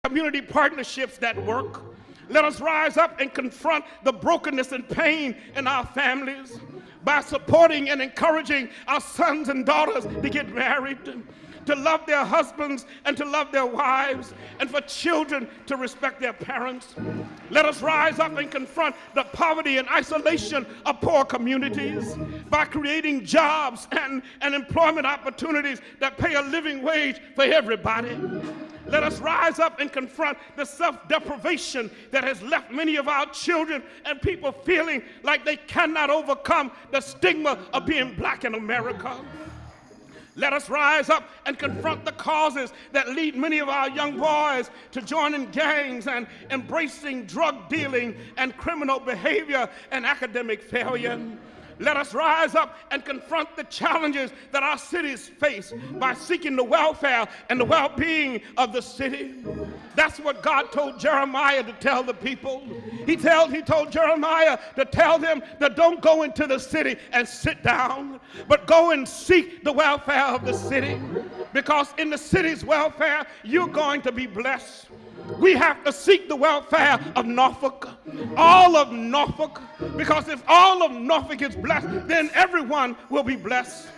community partnerships that work. Let us rise up and confront the brokenness and pain in our families by supporting and encouraging our sons and daughters to get married, to love their husbands and to love their wives, and for children to respect their parents. Let us rise up and confront the poverty and isolation of poor communities by creating jobs and employment opportunities that pay a living wage for everybody. Let us rise up and confront the self-deprivation that has left many of our children and people feeling like they cannot overcome the stigma of being black in America. Let us rise up and confront the causes that lead many of our young boys to joining gangs and embracing drug dealing and criminal behavior and academic failure. Let us rise up and confront the challenges that our cities face by seeking the welfare and the well-being of the city. That's what God told Jeremiah to tell the people. He told Jeremiah to tell them that don't go into the city and sit down, but go and seek the welfare of the city, because in the city's welfare, you're going to be blessed. We have to seek the welfare of Norfolk, all of Norfolk, because if all of Norfolk is blessed, then everyone will be blessed.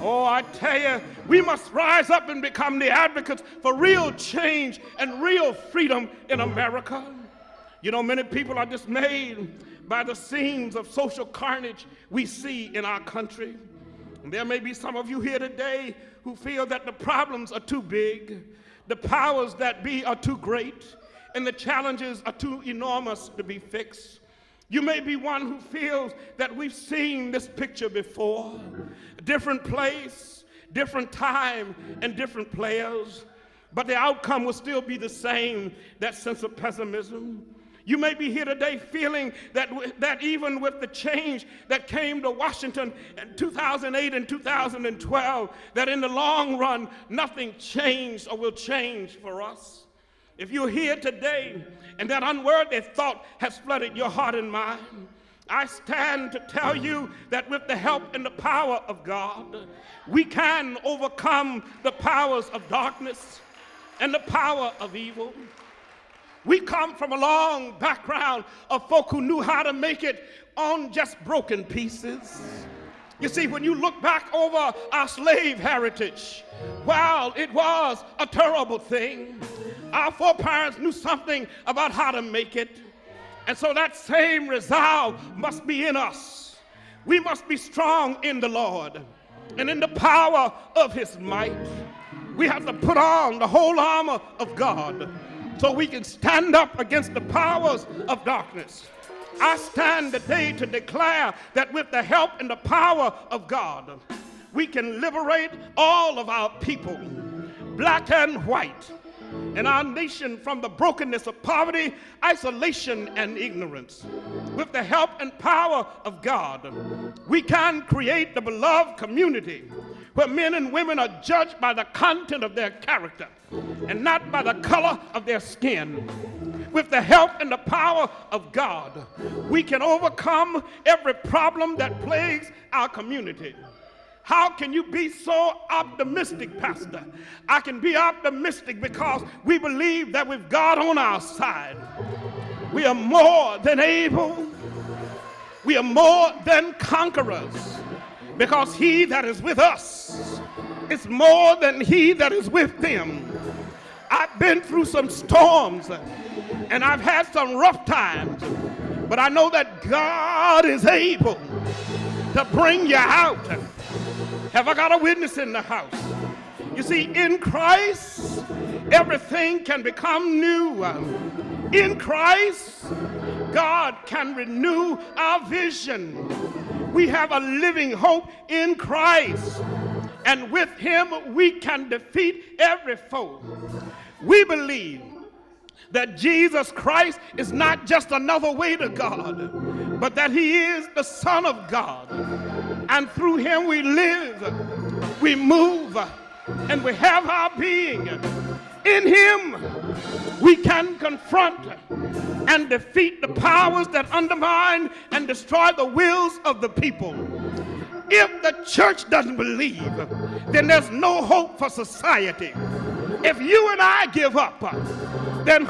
Oh, I tell you, we must rise up and become the advocates for real change and real freedom in America. You know, many people are dismayed by the scenes of social carnage we see in our country. And there may be some of you here today who feel that the problems are too big, the powers that be are too great, and the challenges are too enormous to be fixed. You may be one who feels that we've seen this picture before. A different place, different time, and different players, but the outcome will still be the same, that sense of pessimism. You may be here today feeling that even with the change that came to Washington in 2008 and 2012, that in the long run, nothing changed or will change for us. If you're here today and that unworthy thought has flooded your heart and mind, I stand to tell you that with the help and the power of God, we can overcome the powers of darkness and the power of evil. We come from a long background of folk who knew how to make it on just broken pieces. You see, when you look back over our slave heritage, well, it was a terrible thing. Our foreparents knew something about how to make it. And so that same resolve must be in us. We must be strong in the Lord and in the power of his might. We have to put on the whole armor of God so we can stand up against the powers of darkness. I stand today to declare that with the help and the power of God, we can liberate all of our people, black and white, and our nation from the brokenness of poverty, isolation, and ignorance. With the help and power of God, we can create the beloved community where men and women are judged by the content of their character and not by the color of their skin. With the help and the power of God, we can overcome every problem that plagues our community. How can you be so optimistic, Pastor? I can be optimistic because we believe that with God on our side, we are more than able, we are more than conquerors, because he that is with us is more than he that is with them. I've been through some storms and I've had some rough times, but I know that God is able to bring you out. Have I got a witness in the house? You see, in Christ, everything can become new. In Christ, God can renew our vision. We have a living hope in Christ, and with him we can defeat every foe. We believe that Jesus Christ is not just another way to God, but that he is the Son of God. And through him we live, we move, and we have our being. In him we can confront and defeat the powers that undermine and destroy the wills of the people. If the church doesn't believe, then there's no hope for society. If you and I give up, then